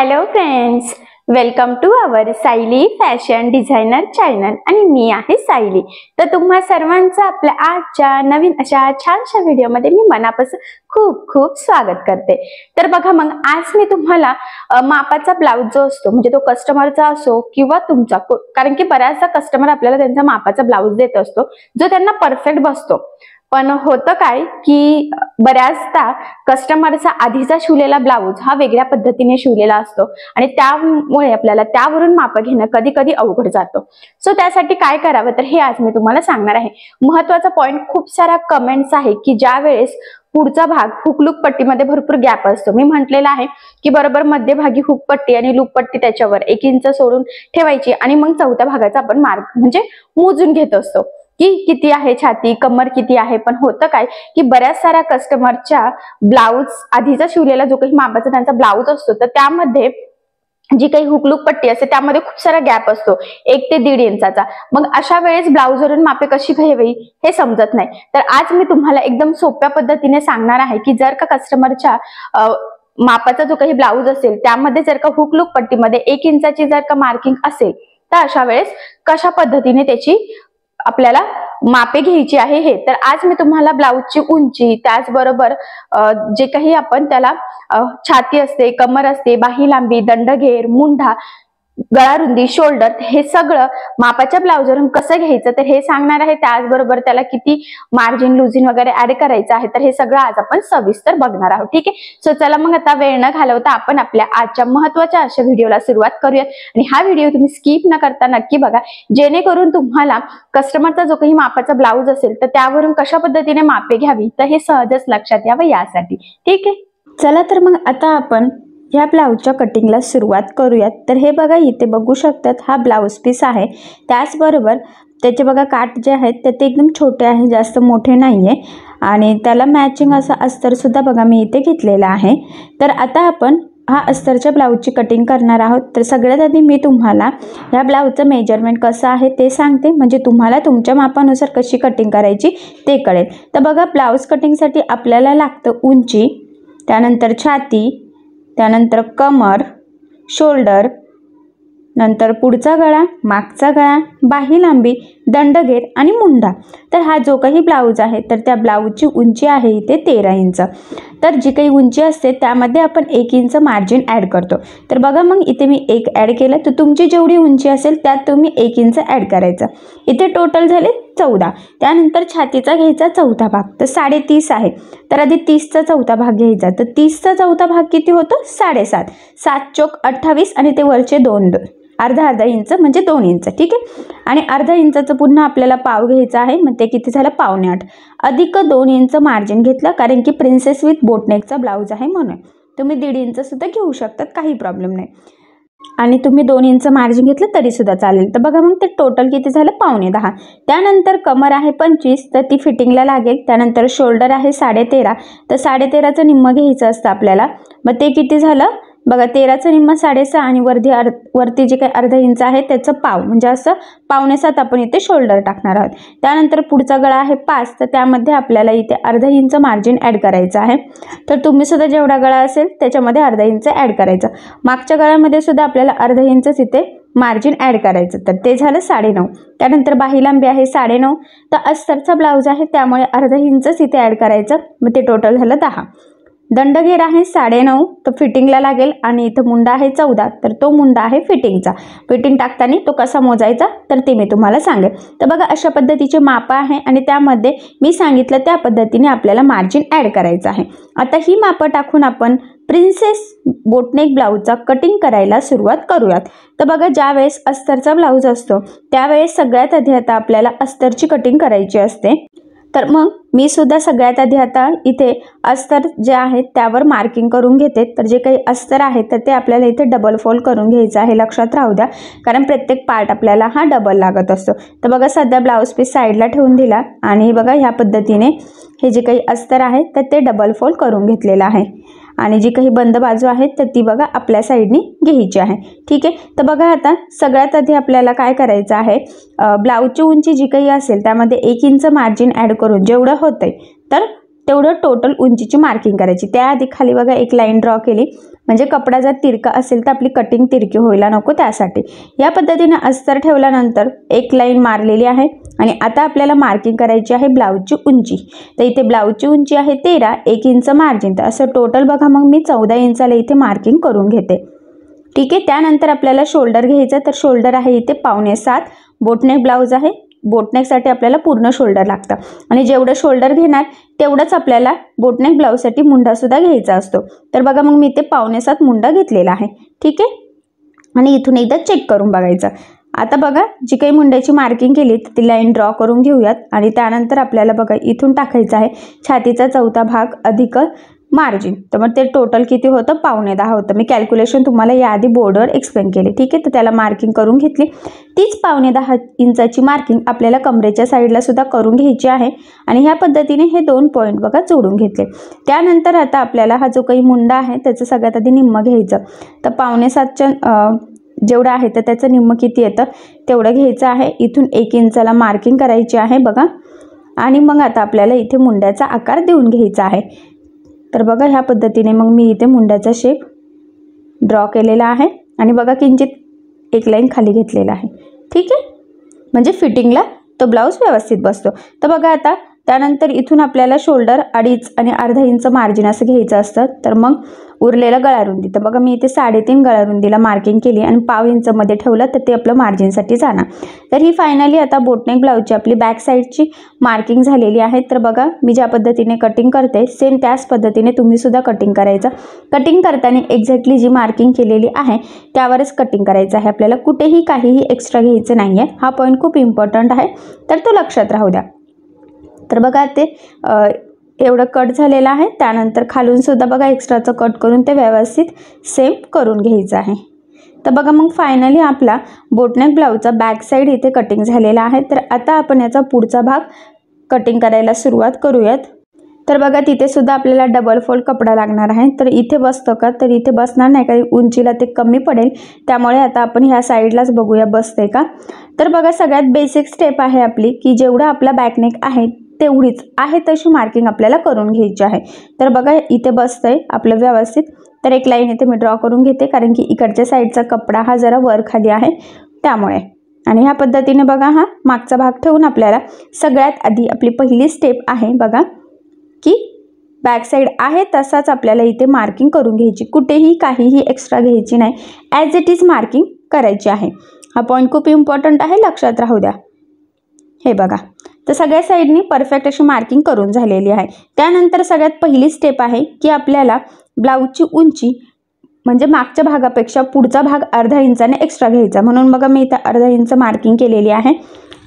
Hello friends, welcome to our Sayali fashion designer channel आणि मी आहे सायली। तर तुम्हा सर्वांचं आपल्या आजच्या नवीन अशा छानशा व्हिडिओमध्ये मी मनापासून खूप खूप स्वागत करते। तर बघा मग आज मी तुम्हाला मापाचा ब्लाउज जो असतो म्हणजे तो कस्टमरचा असो किंवा तुमचा, कारण की बऱ्याचदा कस्टमर आपल्याला त्यांचा मापाचा ब्लाउज देत असतो जो त्यांना परफेक्ट बसतो। पण होतं काय की बऱ्याचदा कस्टमरचा आधीचा शिवलेला ब्लाउज हा वेगळ्या पद्धतीने शिवलेला असतो आणि त्यामुळे आपल्याला त्यावरून माप घेणं कधी कधी अवघड जातो। सो त्यासाठी काय करावं तर हे आज मी तुम्हाला सांगणार आहे। महत्त्वाचा पॉइंट, खूप सारा कमेंट्स आहे की ज्या वेळेस पुढचा भाग हुक पट्टीमध्ये भरपूर गॅप असतो। मी म्हटलेलं आहे की बरोबर मध्यभागी हुक पट्टी आणि लूप पट्टी त्याच्यावर 1 इंच सोडून ठेवायची आणि मग चौथ्या भागाचा आपण मार्क म्हणजे मोजून घेत असतो की किती आहे छाती, कमर किती आहे। पण होतं काय की बऱ्याच साऱ्या कस्टमरच्या ब्लाउज आधीचा शिवलेला जो काही मापाचा त्यांचा ब्लाउज असतो तर त्यामध्ये जी काही हुकलूक पट्टी असते त्यामध्ये खूप सारा गॅप असतो 1 ते 1.5 इंचाचा। मग अशा वेळेस ब्लाउजवरून मापे कशी घ्यावी हे समजत नाही। तर आज मी तुम्हाला एकदम सोप्या पद्धतीने सांगणार आहे की जर का कस्टमरच्या मापाचा जो काही ब्लाउज असेल त्यामध्ये जर का हुकलूक पट्टीमध्ये 1 इंचाची जर का मार्किंग असेल तर अशा वेळेस कशा पद्धतीने त्याची आपल्याला मापे घ्यायची आहे हे। तर आज मी तुम्हाला ब्लाउजची उंची, त्याचबरोबर जे काही आपण त्याला छाती असते, कमर असते, बाही लांबी, दंडघेर, मुंढा, गळा रुंदी, शोल्डर हे सगळं मापाच्या ब्लाउजवरून कसं घ्यायचं तर हे सांगणार आहे। त्याचबरोबर त्याला किती मार्जिन लुजिन वगैरे ऍड करायचं आहे तर हे सगळं आज आपण सविस्तर बघणार आहोत। ठीक आहे, सो चला मग आता वेळ न घालवता आपण आपल्या आजच्या महत्त्वाच्या अशा व्हिडिओला सुरुवात करूयात आणि हा व्हिडिओ तुम्ही स्किप न करता नक्की बघा, जेणेकरून तुम्हाला कस्टमरचा जो काही मापाचा ब्लाउज असेल तर त्यावरून कशा पद्धतीने मापे घ्यावी तर हे सहजच लक्षात यावं यासाठी। ठीक आहे, चला तर मग आता आपण ह्या ब्लाउजच्या कटिंगला सुरुवात करूयात। तर हे बघा, इथे बघू शकतात हा ब्लाउज पीस आहे। त्याचबरोबर त्याचे बघा काठ जे आहेत ते एकदम छोटे आहे, जास्त मोठे नाही आहे आणि त्याला मॅचिंग असं अस्तर सुद्धा बघा मी इथे घेतलेला आहे। तर आता आपण हा अस्तरच्या ब्लाउजची कटिंग करणार आहोत। तर सगळ्यात आधी मी तुम्हाला ह्या ब्लाउजचं मेजरमेंट कसं आहे ते सांगते, म्हणजे तुम्हाला तुमच्या मापानुसार कशी कटिंग करायची ते कळेल। तर बघा, ब्लाउज कटिंगसाठी आपल्याला लागतं उंची, त्यानंतर छाती, त्यानंतर कमर, शोल्डर, नंतर पुढचा गळा, मागचा गळा, बाही लांबी, दंडघेर आणि मुंढा। तर हा जो काही ब्लाउज आहे तर त्या ब्लाउजची उंची आहे इथे 13 इंच। तर जी काही उंची असते त्यामध्ये आपण 1 इंच मार्जिन ॲड करतो। तर बघा मग इथे मी 1 ॲड केलं, तर तुमची जेवढी उंची असेल त्यात तुम्ही 1 इंच ॲड करायचं। इथे टोटल झाले 14। त्यानंतर छातीचा घ्यायचा चौथा भाग, तर 3.5 आहे। तर आधी 30चा चौथा भाग घ्यायचा, तर 30चा चौथा भाग किती होतो 7.5, 7 चोक 28 आणि ते वरचे 2 अर्धा इंच म्हणजे 2 इंच। ठीक आहे, आणि अर्धा इंचाचं पुन्हा आपल्याला पाव घ्यायचा आहे, मग ते किती झालं 7.25 अधिक 2 इंच मार्जिन घेतलं, कारण की प्रिन्सेस विथ बोटनेकचा ब्लाउज आहे म्हणून। तुम्ही 1.5 इंच सुद्धा घेऊ शकतात, काही प्रॉब्लेम नाही, आणि तुम्ही 2 इंच मार्जिन घेतलं तरी सुद्धा चालेल। तर बघा मग ते टोटल किती झालं 9.25। त्यानंतर कमर आहे 25, तर ती फिटिंगला लागेल। त्यानंतर शोल्डर आहे 13.5, तर 13.5चं निम्मं घ्यायचं असतं आपल्याला, मग ते किती झालं बघा 13चं निम्मं 6.5 आणि वरती जे काही अर्धा इंच आहे त्याचं पाव, म्हणजे असं 6.25 आपण इथे शोल्डर टाकणार आहोत। त्यानंतर पुढचा गळा आहे 5, तर त्यामध्ये आपल्याला इथे अर्धा इंच मार्जिन ॲड करायचं आहे। तर तुम्ही सुद्धा जेवढा गळा असेल त्याच्यामध्ये अर्धा इंच ॲड करायचं। मागच्या गळ्यामध्ये सुद्धा आपल्याला अर्धा इंचच इथे मार्जिन ॲड करायचं, तर ते झालं 9.5। त्यानंतर बाही लांबी आहे 9.5, तर अस्तरचा ब्लाउज आहे त्यामुळे अर्धा इंचच इथे ॲड करायचं, मग ते टोटल झालं 10। दंडघेर आहे 9.5, तर फिटिंगला लागेल, आणि इथं मुंडा आहे 14, तर तो मुंडा आहे फिटिंगचा। फिटिंग टाकताना तो कसा मोजायचा तर ते मी तुम्हाला सांगेल। तर बघा अशा पद्धतीचे मापं आहे आणि त्यामध्ये मी सांगितलं त्या पद्धतीने आपल्याला मार्जिन ॲड करायचं आहे। आता ही मापं टाकून आपण प्रिन्सेस बोटनेक ब्लाउजचा कटिंग करायला सुरुवात करूयात। तर बघा, ज्या वेळेस अस्तरचा ब्लाउज असतो त्यावेळेस सगळ्यात आधी आता आपल्याला अस्तरची कटिंग करायची असते। तर मग मी सुद्धा सगळ्यात आधी आता इथे अस्तर जे आहे त्यावर मार्किंग करून घेते। तर जे काही अस्तर आहे तर ते आपल्याला इथे डबल फोल्ड करून घ्यायचं आहे, लक्षात राहू द्या, कारण प्रत्येक पार्ट आपल्याला हा डबल लागत असतो। तर बघा सध्या ब्लाउज पीस साईडला ठेवून दिला आणि बघा ह्या पद्धतीने हे जे काही अस्तर आहे तर ते डबल फोल्ड करून घेतलेलं आहे आणि जी काही बंद बाजू आहे तर ती बघा आपल्या साईडनी घ्यायची आहे। ठीक आहे, तर बघा आता सगळ्यात आधी आपल्याला काय करायचं आहे, ब्लाउजची उंची जी काही असेल त्यामध्ये 1 इंच मार्जिन ॲड करून जेवढं होतंय तर तेवढं टोटल उंचीची मार्किंग करायची। त्याआधी खाली बघा एक लाईन ड्रॉ केली, म्हणजे कपडा जर तिरका असेल तर आपली कटिंग तिरकी व्हायला नको त्यासाठी। या पद्धतीने अस्तर ठेवल्यानंतर एक लाईन मारलेली आहे आणि आता आपल्याला मार्किंग करायची आहे ब्लाऊजची उंची। तर इथे ब्लाऊजची उंची आहे 13, 1 इंच मार्जिन, तर असं टोटल बघा मग मी 14 इंचाला इथे मार्किंग करून घेते। ठीक आहे, त्यानंतर आपल्याला शोल्डर घ्यायचं, तर शोल्डर आहे इथे 5.5, बोटनेक ब्लाऊज आहे, बोटनेकसाठी आपल्याला पूर्ण शोल्डर लागतं आणि जेवढं शोल्डर घेणार तेवढंच आपल्याला बोटनेक ब्लाऊजसाठी मुंडासुद्धा घ्यायचा असतो। तर बघा मग मी इथे 5.5 मुंडा घेतलेला आहे। ठीक आहे, आणि इथून एकदा चेक करून बघायचं। आता बघा जी काही मुंड्याची मार्किंग केली ती लाईन ड्रॉ करून घेऊयात आणि त्यानंतर आपल्याला बघा इथून टाकायचं आहे छातीचा चौथा भाग अधिक मार्जिन। तर मग ते टोटल किती होतं, 9.5 होतं। मी कॅल्क्युलेशन तुम्हाला याआधी बोर्डवर एक्सप्लेन केले। ठीक आहे, तर त्याला मार्किंग करून घेतली। तीच 9.5 इंचाची मार्किंग आपल्याला कमरेच्या साईडला सुद्धा करून घ्यायची आहे आणि ह्या पद्धतीने हे 2 पॉईंट बघा जोडून घेतले। त्यानंतर आता आपल्याला हा जो काही मुंडा आहे त्याचं सगळ्यात आधी निम्म घ्यायचं। तर 5.5च्या जेवढं आहे तर त्याचं निम्म किती येतं तेवढं घ्यायचं आहे। इथून 1 इंचाला मार्किंग करायची आहे बघा, आणि मग आता आपल्याला इथे मुंड्याचा आकार देऊन घ्यायचा आहे। तर बघा ह्या पद्धतीने मग मी इथे मुंड्याचा शेप ड्रॉ केलेला आहे आणि बघा किंचित एक लाईन खाली घेतलेला आहे। ठीक आहे, म्हणजे फिटिंगला तो ब्लाऊज व्यवस्थित बसतो। तर बघा आता त्यानंतर इथून आपल्याला शोल्डर 2.5 आणि अर्धा इंच मार्जिन असं घ्यायचं असतं। तर मग उरलेला गळारुंदी, तर बघा मी इथे 3.5 गळारुंदीला मार्किंग केली आणि 0.5 इंचमध्ये ठेवलं तर ते आपलं मार्जिनसाठी जाणार। तर ही फायनली आता बोटनेक ब्लाऊजची आपली बॅक साईडची मार्किंग झालेली आहे। तर बघा मी ज्या पद्धतीने कटिंग करते सेम त्याच पद्धतीने तुम्ही सुद्धा कटिंग करायचं। कटिंग करताना एक्झॅक्टली जी मार्किंग केलेली आहे त्यावरच कटिंग करायचं आहे आपल्याला, कुठेही काहीही एक्स्ट्रा घ्यायचं नाही आहे। हा पॉईंट खूप इम्पॉर्टंट आहे, तर तो लक्षात राहू द्या। तर बघा ते एवढं कट झालेलं आहे, त्यानंतर खालून सुद्धा बघा एक्स्ट्राचं कट करून ते व्यवस्थित सेम करून घ्यायचं आहे। तर बघा मग फायनली आपला बोटनेक ब्लाऊजचा बॅक साईड इथे कटिंग झालेला आहे। तर आता आपण याचा पुढचा भाग कटिंग करायला सुरुवात करूयात। तर बघा तिथे सुद्धा आपल्याला डबल फोल्ड कपडा लागणार आहे। तर इथे बसतं का, तर इथे बसणार नाही, कारण उंचीला ते कमी पडेल, त्यामुळे आता आपण ह्या साईडलाच बघूया बसते का। तर बघा सगळ्यात बेसिक स्टेप आहे आपली की जेवढा आपला बॅकनेक आहे तेवढीच आहे तशी मार्किंग आपल्याला करून घ्यायची आहे। तर बघा इथे बसतंय आपलं व्यवस्थित, तर एक लाईन इथे मी ड्रॉ करून घेते, कारण की इकडच्या साईडचा कपडा हा जरा वर खाली आहे त्यामुळे। आणि ह्या पद्धतीने बघा हा मागचा भाग ठेवून आपल्याला सगळ्यात आधी आपली पहिली स्टेप आहे बघा की बॅक साईड आहे तसाच आपल्याला इथे मार्किंग करून घ्यायची, कुठेही काहीही एक्स्ट्रा घ्यायची नाही, ॲज इट इज मार्किंग करायची आहे। हा पॉईंट खूप इम्पॉर्टंट आहे, लक्षात राहू द्या। हे बघा तर सगळ्या साईडनी परफेक्ट अशी मार्किंग करून झालेली आहे। त्यानंतर सगळ्यात पहिली स्टेप आहे की आपल्याला ब्लाऊजची उंची म्हणजे मागच्या भागापेक्षा पुढचा भाग अर्धा इंचाने एक्स्ट्रा घ्यायचा, म्हणून बघा मी इथं अर्धा इंच मार्किंग केलेली आहे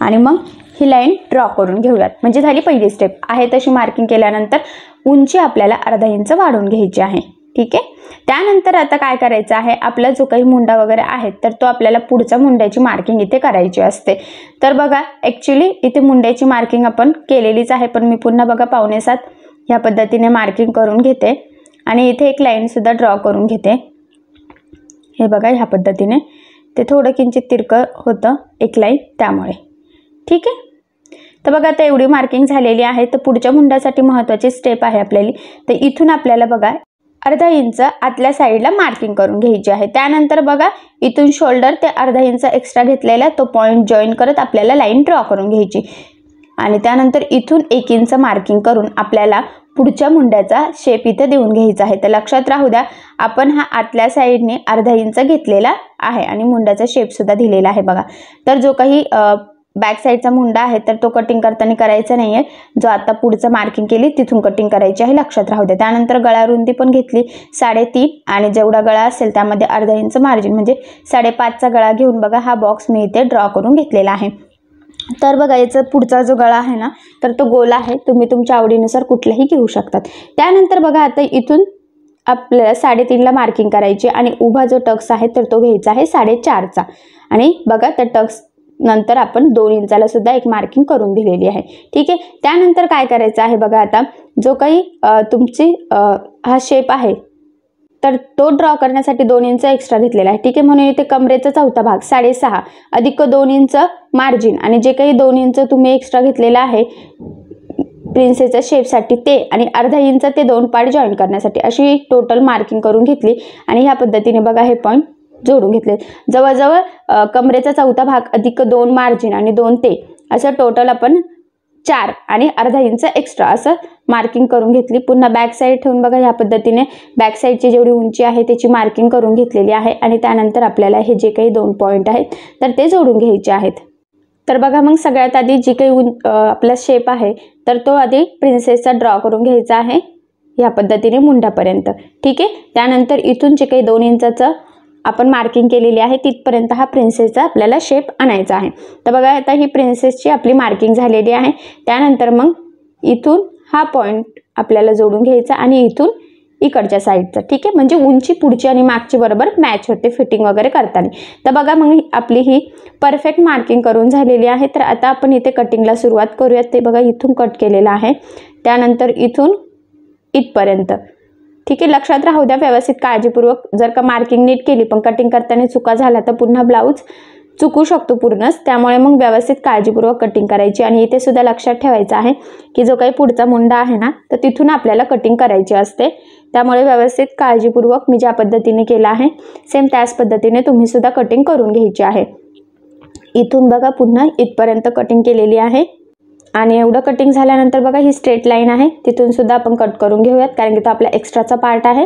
आणि मग ही लाईन ड्रॉ करून घेऊयात। म्हणजे झाली पहिली स्टेप, आहे तशी मार्किंग केल्यानंतर उंची आपल्याला अर्धा इंच वाढवून घ्यायची आहे। ठीक आहे, त्यानंतर आता काय करायचं आहे, आपला जो काही मुंडा वगैरे आहे तर तो आपल्याला पुढच्या मुंड्याची मार्किंग इथे करायची असते। तर बघा ॲक्च्युली इथे मुंड्याची मार्किंग आपण केलेलीच आहे, पण मी पुन्हा बघा 5.5 ह्या पद्धतीने मार्किंग करून घेते आणि इथे एक लाईन सुद्धा ड्रॉ करून घेते। हे बघा ह्या पद्धतीने ते थोडं किंचित तिरकं होतं एक लाईन त्यामुळे। ठीक आहे, तर बघा आता एवढी मार्किंग झालेली आहे। तर पुढच्या मुंड्यासाठी महत्त्वाची स्टेप आहे आपल्याला, तर इथून आपल्याला बघा अर्धा इंच आतल्या साईडला मार्किंग करून घ्यायची आहे। त्यानंतर बघा इथून शोल्डर ते अर्धा इंच एक्स्ट्रा घेतलेला तो पॉईंट जॉईन करत आपल्याला लाईन ड्रॉ करून घ्यायची आणि त्यानंतर इथून 1 इंच मार्किंग करून आपल्याला पुढच्या मुंड्याचा शेप इथे देऊन घ्यायचा आहे। तर लक्षात राहू द्या आपण हा आतल्या साईडने अर्धा इंच घेतलेला आहे आणि मुंड्याचा शेप सुद्धा दिलेला आहे बघा। तर जो काही बॅक साईडचा मुंडा आहे तर तो कटिंग करताना करायचा नाही आहे, जो आता पुढचं मार्किंग केली तिथून कटिंग करायची आहे, लक्षात राहू द्या। त्यानंतर गळा रुंदी पण घेतली 3.5 आणि जेवढा गळा असेल त्यामध्ये अर्धा इंच मार्जिन म्हणजे 5.5चा गळा घेऊन बघा हा बॉक्स मी इथे ड्रॉ करून घेतलेला आहे। तर बघा याचा पुढचा जो गळा आहे ना तर तो गोल आहे, तुम्ही तुमच्या आवडीनुसार कुठलाही घेऊ शकतात। त्यानंतर बघा आता इथून आपल्याला 3.5ला मार्किंग करायची आणि उभा जो टक्स आहे तर तो घ्यायचा आहे 4.5चा आणि बघा त्या टक्स नंतर आपण 2 इंचाला सुद्धा एक मार्किंग करून दिलेली आहे। ठीक आहे, त्यानंतर काय करायचं आहे बघा आता जो काही तुमची हा शेप आहे तर तो ड्रॉ करण्यासाठी 2 इंच एक्स्ट्रा घेतलेला आहे। ठीक आहे, म्हणून इथे कमरेचा चौथा भाग 6.5 अधिक 2 इंच मार्जिन आणि जे काही 2 इंच तुम्ही एक्स्ट्रा घेतलेला आहे प्रिन्सेसच्या शेपसाठी ते आणि अर्धा इंच ते 2 पार्ट जॉईन करण्यासाठी अशी टोटल मार्किंग करून घेतली आणि ह्या पद्धतीने बघा हे पॉईंट जोडून घेतले। जवळजवळ कमरेचा चौथा भाग अधिक 2 मार्जिन आणि 2 ते असं टोटल आपण 4 आणि अर्धा इंच एक्स्ट्रा असं मार्किंग करून घेतली। पुन्हा बॅक साईड ठेवून बघा ह्या पद्धतीने बॅक साईडची जेवढी उंची आहे त्याची मार्किंग करून घेतलेली आहे आणि त्यानंतर आपल्याला हे जे काही 2 पॉईंट आहेत तर ते जोडून घ्यायचे आहेत। तर बघा मग सगळ्यात आधी जी काही आपला शेप आहे तर तो आधी प्रिन्सेसचा ड्रॉ करून घ्यायचा आहे ह्या पद्धतीने मुंडापर्यंत, ठीक आहे। त्यानंतर इथून जे काही 2 इंचाचं आपण मार्किंग केलेली आहे तिथपर्यंत हा प्रिन्सेसचा आपल्याला शेप आणायचा आहे। तर बघा आता ही प्रिन्सेसची आपली मार्किंग झालेली आहे। त्यानंतर मग इथून हा पॉईंट आपल्याला जोडून घ्यायचा आणि इथून इकडच्या साईडचा, ठीक आहे, म्हणजे उंची पुढची आणि मागची बरोबर मॅच होते फिटिंग वगैरे करताना। तर बघा मग आपली ही परफेक्ट मार्किंग करून झालेली आहे। तर आता आपण इथे कटिंगला सुरुवात करूयात। ते बघा इथून कट केलेलं आहे, त्यानंतर इथून इथपर्यंत, ठीक आहे। लक्षात राहू द्या व्यवस्थित काळजीपूर्वक, जर का मार्किंग नीट केली पण कटिंग करताना चुका झाला तर पुन्हा ब्लाऊज चुकू शकतो पूर्णच, त्यामुळे मग व्यवस्थित काळजीपूर्वक कटिंग करायची। आणि इथे सुद्धा लक्षात ठेवायचं आहे की जो काही पुढचा मुंडा आहे ना तर तिथून आपल्याला कटिंग करायची असते, त्यामुळे व्यवस्थित काळजीपूर्वक मी ज्या पद्धतीने केला आहे सेम त्याच पद्धतीने तुम्ही सुद्धा कटिंग करून घ्यायची आहे। इथून बघा पुन्हा इथपर्यंत कटिंग केलेली आहे आणि एवढं कटिंग झाल्यानंतर बघा ही स्ट्रेट लाईन आहे तिथून सुद्धा आपण कट करून घेऊयात, कारण की तो आपला एक्स्ट्राचा पार्ट आहे।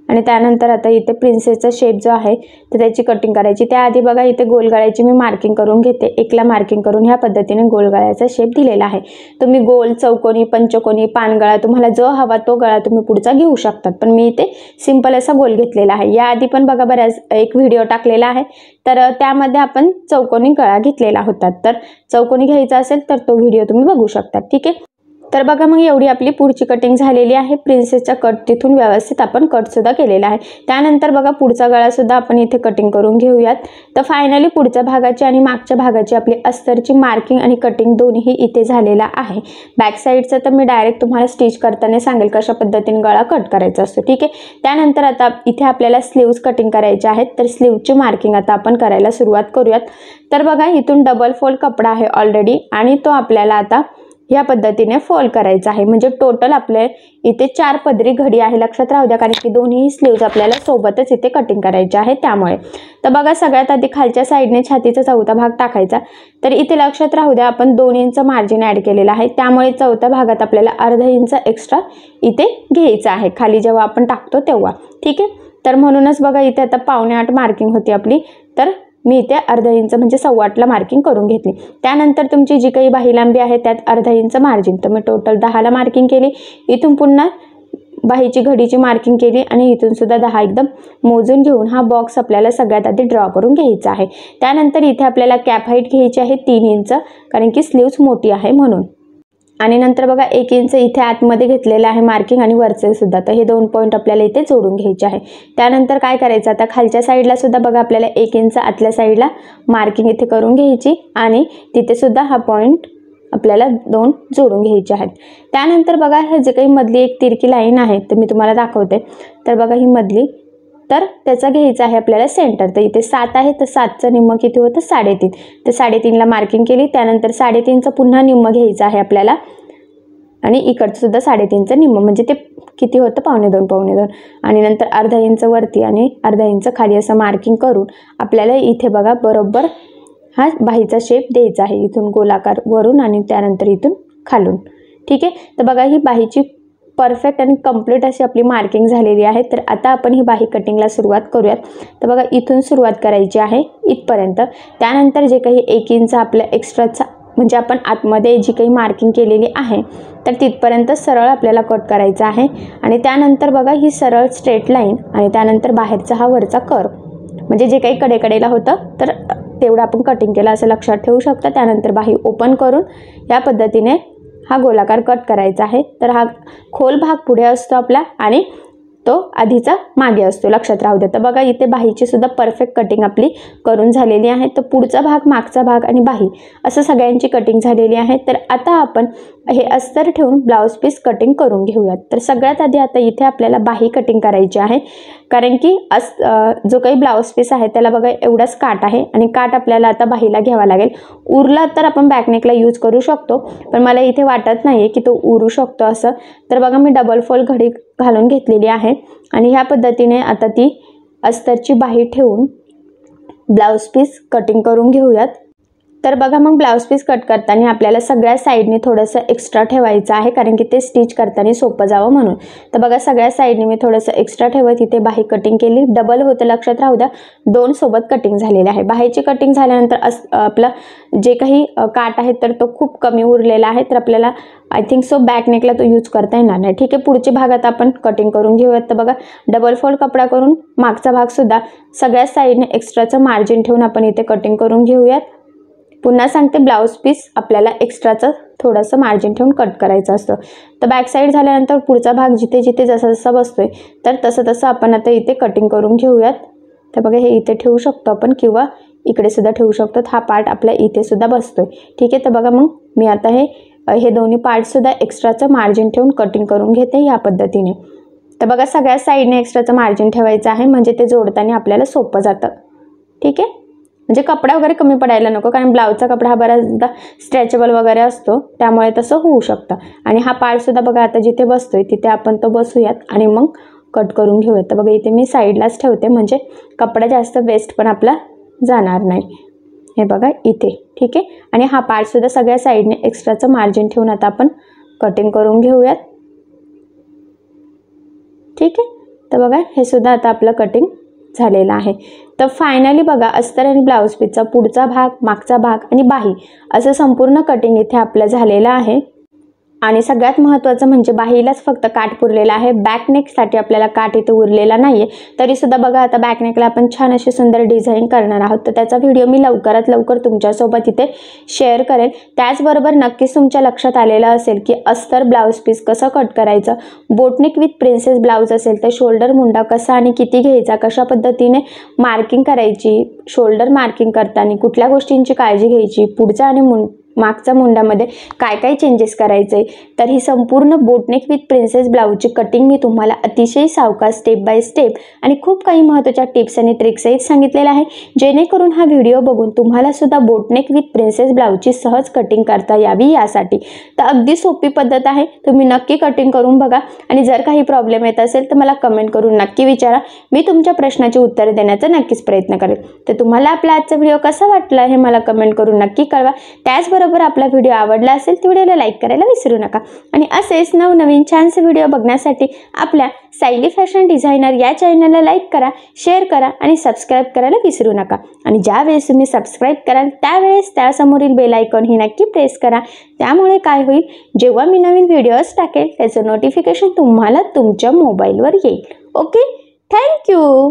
आणि त्यानंतर आता इथे प्रिन्सेसचा शेप जो आहे तर त्याची कटिंग करायची। त्याआधी बघा इथे गोलगळ्याची मी मार्किंग करून घेते, एकला मार्किंग करून ह्या पद्धतीने गोलगळ्याचा शेप दिलेला आहे। तुम्ही गोल, चौकोनी, पंचकोनी, पानगळा तुम्हाला जो हवा तो गळा तुम्ही पुढचा घेऊ शकतात, पण मी इथे सिंपल असा गोल घेतलेला आहे। याआधी पण बघा बऱ्याच एक व्हिडिओ टाकलेला आहे तर त्यामध्ये आपण चौकोनी गळा घेतलेला होता, तर चौकोनी घ्यायचा असेल तर तो व्हिडिओ तुम्ही बघू शकता, ठीक आहे। तर बघा मग एवढी आपली पुढची कटिंग झालेली आहे। प्रिन्सेसचा कट तिथून व्यवस्थित आपण कट सुद्धा केलेला आहे। त्यानंतर बघा पुढचा गळा सुद्धा आपण इथे कटिंग करून घेऊयात। तर फायनली पुढच्या भागाची आणि मागच्या भागाची आपली अस्तरची मार्किंग आणि कटिंग दोन्ही इथे झालेला आहे। बॅक साईडचं तर मी डायरेक्ट तुम्हाला स्टिच करताना सांगेल कशा पद्धतीने गळा कट करायचा असतो, ठीक आहे। त्यानंतर आता इथे आपल्याला स्लीव्ज कटिंग करायचे आहेत, तर स्लीवची मार्किंग आता आपण करायला सुरुवात करूयात। तर बघा इथून डबल फोल्ड कपडा आहे ऑलरेडी आणि तो आपल्याला आता या पद्धतीने फोल्ड करायचा आहे, म्हणजे टोटल आपले इथे 4 पदरी घडी आहे। लक्षात राहू द्या, कारण की दोन्ही स्लीव्ज आपल्याला सोबतच इथे कटिंग करायचे आहे त्यामुळे। तर बघा सगळ्यात आधी खालच्या साईडने छातीचा चौथा भाग टाकायचा। तर इथे लक्षात राहू द्या आपण 2 इंच मार्जिन ॲड केलेला आहे, त्यामुळे चौथ्या भागात आपल्याला अर्धा इंच एक्स्ट्रा इथे घ्यायचा आहे खाली जेव्हा आपण टाकतो तेव्हा, ठीक आहे। तर म्हणूनच बघा इथे आता 7.25 मार्किंग होती आपली, तर मी इथे अर्धा इंच म्हणजे 7.25ला मार्किंग करून घेतली। त्यानंतर तुमची जी काही बाही लांबी आहे त्यात अर्धा इंच मार्जिन, तर मी टोटल 10ला मार्किंग केली। इथून पुन्हा बाहीची घडीची मार्किंग केली आणि इथून सुद्धा 10 एकदम मोजून घेऊन हा बॉक्स आपल्याला सगळ्यात आधी ड्रॉ करून घ्यायचा आहे। त्यानंतर इथे आपल्याला कॅप हाईट घ्यायची आहे 3 इंच, कारण की स्लीव्ज मोठी आहे म्हणून। आणि नंतर बघा 1 इंच इथे आतमध्ये घेतलेलं आहे मार्किंग आणि वरचे सुद्धा, तर हे 2 पॉईंट आपल्याला इथे जोडून घ्यायचे आहे। त्यानंतर काय करायचं आता खालच्या साईडला सुद्धा बघा आपल्याला 1 इंच आतल्या साईडला मार्किंग इथे करून घ्यायची आणि तिथे सुद्धा हा पॉईंट आपल्याला 2 जोडून घ्यायचे आहेत। त्यानंतर बघा हे जे काही मधली एक तिरकी लाईन आहे तर मी तुम्हाला दाखवते। तर बघा ही मधली, तर त्याचा घ्यायचा आहे आपल्याला सेंटर। तर इथे 7 आहे, तर 7चं निम्म किती होतं 3.5, तर 3.5ला मार्किंग केली। त्यानंतर 3.5चं पुन्हा निम्म घ्यायचं आहे आपल्याला आणि इकडचं सुद्धा 3.5चं निम्म, म्हणजे ते किती होतं 2.25 आणि नंतर अर्धा इंच वरती आणि अर्धा इंच खाली असं मार्किंग करून आपल्याला इथे बघा बरोबर हा बाहीचा शेप द्यायचा आहे, इथून गोलाकार वरून आणि त्यानंतर इथून खालून, ठीक आहे। तर बघा ही बाहीची परफेक्ट आणि कंप्लीट अशी आपली मार्किंग झालेली आहे। तर आता आपण ही बाही कटिंगला सुरुवात करूयात। तर बघा इथून सुरुवात करायची आहे इथपर्यंत। त्यानंतर जे काही 1 इंच आपलं एक्स्ट्राचा म्हणजे आपण आतमध्ये जी काही मार्किंग केलेली आहे तर तिथपर्यंत सरळ आपल्याला कट करायचा आहे। आणि त्यानंतर बघा ही सरळ स्ट्रेट लाईन आणि त्यानंतर बाहेरचा हा वरचा कर्व, म्हणजे जे काही कडेकडेला होतं तर तेवढं आपण कटिंग केलं असं लक्षात ठेवू शकता। त्यानंतर बाही ओपन करून या पद्धतीने हा गोलाकार कट करायचा आहे। तर हा खोल भाग पुढे असतो आपला आणि तो आधीचा मागे असतो, लक्षात राहू द्या. तर बघा इथे बाहीची सुद्धा परफेक्ट कटिंग आपली करून झालेली आहे. तर पुढचा भाग, मागचा भाग आणि बाही असं सगळ्यांची कटिंग झालेली आहे. तर आता आपण हे अस्तर ठेवून ब्लाऊज पीस कटिंग करून घेऊयात. तर सगळ्यात आधी आता इथे आपल्याला बाही कटिंग करायची आहे, कारण की जो काही ब्लाऊज पीस आहे त्याला बघा एवढाच काट आहे आणि काट आपल्याला आता बाहीला घ्यावा लागेल. उरला तर आपण बॅकनेकला यूज करू शकतो, पण मला इथे वाटत नाही की तो उरू शकतो असं. तर बघा मी डबल फोल्ड घडी घालून घेतलेली आहे आणि ह्या पद्धतीने आता ती अस्तरची बाही ठेवून ब्लाऊज पीस कटिंग करून घेऊयात. तर बघा मग ब्लाऊज पीस कट करताना आपल्याला सगळ्या साईडने थोडंसं एक्स्ट्रा ठेवायचं आहे, कारण की ते स्टिच करताना सोपं जावं म्हणून. तर बघा सगळ्या साईडने मी थोडंसं एक्स्ट्रा ठेवत इथे बाही कटिंग केली. डबल होतं, लक्षात राहू द्या. 2 सोबत कटिंग झालेले आहे. बाहीची कटिंग झाल्यानंतर आपलं जे काही काट आहे तर तो खूप कमी उरलेला आहे. तर आपल्याला आय थिंक सो बॅक नेकला तो यूज करता येणार नाही. ठीक आहे, पुढच्या भागात आपण कटिंग करून घेऊयात. तर बघा डबल फोल्ड कपडा करून मागचा भाग सुद्धा सगळ्या साईडने एक्स्ट्राचं मार्जिन ठेवून आपण इथे कटिंग करून घेऊयात. पुन्हा सांगते, ब्लाऊज पीस आपल्याला एक्स्ट्राचं थोडंसं मार्जिन ठेवून कट करायचं असतं. तर बॅक साईड झाल्यानंतर पुढचा भाग जिथे जिथे जसा जसा बसतोय तर तसं तसं आपण आता इथे कटिंग करून घेऊयात. तर बघा हे इथे ठेवू शकतो आपण किंवा इकडे सुद्धा ठेवू शकतो. हा पार्ट आपल्या इथे सुद्धा बसतोय. ठीक आहे, तर बघा मग मी आता हे दोन्ही पार्टसुद्धा एक्स्ट्राचं मार्जिन ठेवून कटिंग करून घेते ह्या पद्धतीने. तर बघा सगळ्या साईडने एक्स्ट्राचं मार्जिन ठेवायचं आहे, म्हणजे ते जोडताना आपल्याला सोपं जातं. ठीक आहे, म्हणजे कपडा वगैरे कमी पडायला नको, कारण ब्लाऊजचा कपडा हा बऱ्याचदा स्ट्रेचेबल वगैरे असतो, त्यामुळे तसं होऊ शकतं. आणि हा पार्टसुद्धा बघा आता जिथे बसतोय तिथे आपण तो बसूयात आणि मग कट करून घेऊयात. तर बघा इथे मी साईडलाच ठेवते, म्हणजे कपडा जास्त वेस्ट पण आपला जाणार नाही. हे बघा इथे. ठीक आहे, आणि हा पार्टसुद्धा सगळ्या साईडने एक्स्ट्राचं मार्जिन ठेवून आता आपण कटिंग करून घेऊयात. ठीक आहे, तर बघा हे सुद्धा आता आपलं कटिंग झालेला आहे. तर फायनली बघा अस्तर आणि ब्लाऊज पीसचा पुढचा भाग, मागचा भाग आणि बाही असं संपूर्ण कटिंग इथे आपलं झालेलं आहे. आणि सगळ्यात महत्त्वाचं म्हणजे बाहीलाच फक्त काट पुरलेला आहे, बॅकनेकसाठी आपल्याला काट इथे उरलेला नाही आहे. तरीसुद्धा बघा आता बॅकनेकला आपण छान अशी सुंदर डिझाईन करणार आहोत. तर त्याचा व्हिडिओ मी लवकरात लवकर तुमच्यासोबत इथे शेअर करेल. त्याचबरोबर नक्कीच तुमच्या लक्षात आलेलं असेल की अस्तर ब्लाऊज पीस कसं कट करायचं, बोटनेक विथ प्रिन्सेस ब्लाऊज असेल तर शोल्डर मुंडा कसा आणि किती घ्यायचा, कशा पद्धतीने मार्किंग करायची, शोल्डर मार्किंग करताना कुठल्या गोष्टींची काळजी घ्यायची, पुढचा आणि मागच्या मुंडामध्ये काय काय चेंजेस करायचे. तर ही संपूर्ण बोटनेक विथ प्रिन्सेस ब्लाऊजची कटिंग मी तुम्हाला अतिशय सावकाश स्टेप बाय स्टेप आणि खूप काही महत्त्वाच्या टिप्स आणि ट्रिक्ससहित सांगितलेलं आहे, जेणेकरून हा व्हिडिओ बघून तुम्हाला सुद्धा बोटनेक विथ प्रिन्सेस ब्लाऊजची सहज कटिंग करता यावी यासाठी. तर अगदी सोपी पद्धत आहे, तुम्ही नक्की कटिंग करून बघा. आणि जर काही प्रॉब्लेम येत असेल तर मला कमेंट करून नक्की विचारा, मी तुमच्या प्रश्नाची उत्तरे देण्याचा नक्कीच प्रयत्न करेन. तर तुम्हाला आपला आजचा व्हिडिओ कसा वाटला हे मला कमेंट करून नक्की कळवा. त्याचबरोबर आपला व्हिडिओ आवडला असेल तर व्हिडिओला लाईक करायला विसरू नका. आणि असेच नवनवीन छानसे व्हिडिओ बघण्यासाठी आपल्या सायली फॅशन डिझायनर या चॅनलला लाईक करा, शेअर करा आणि सबस्क्राईब करायला विसरू नका. आणि ज्यावेळेस तुम्ही सबस्क्राईब कराल त्यावेळेस त्यासमोरील बेल आयकॉन ही नक्की प्रेस करा. त्यामुळे काय होईल, जेव्हा मी नवीन व्हिडिओज टाकेल त्याचं नोटिफिकेशन तुम्हाला तुमच्या मोबाईलवर येईल. Okay, thank you.